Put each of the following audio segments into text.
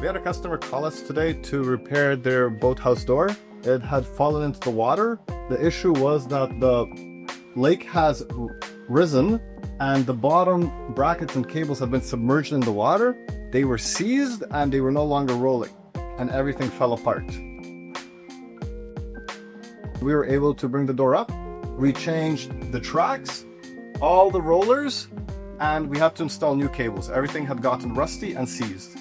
We had a customer call us today to repair their boathouse door. It had fallen into the water. The issue was that the lake has risen and the bottom brackets and cables have been submerged in the water. They were seized and they were no longer rolling, and everything fell apart. We were able to bring the door up. We changed the tracks, all the rollers, and we had to install new cables. Everything had gotten rusty and seized.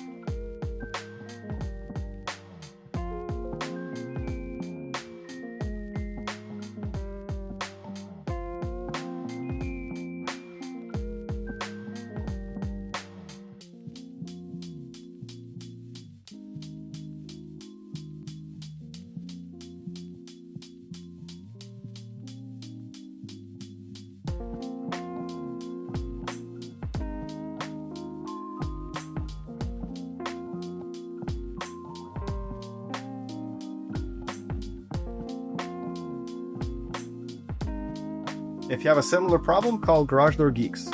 If you have a similar problem, call Garage Door Geeks.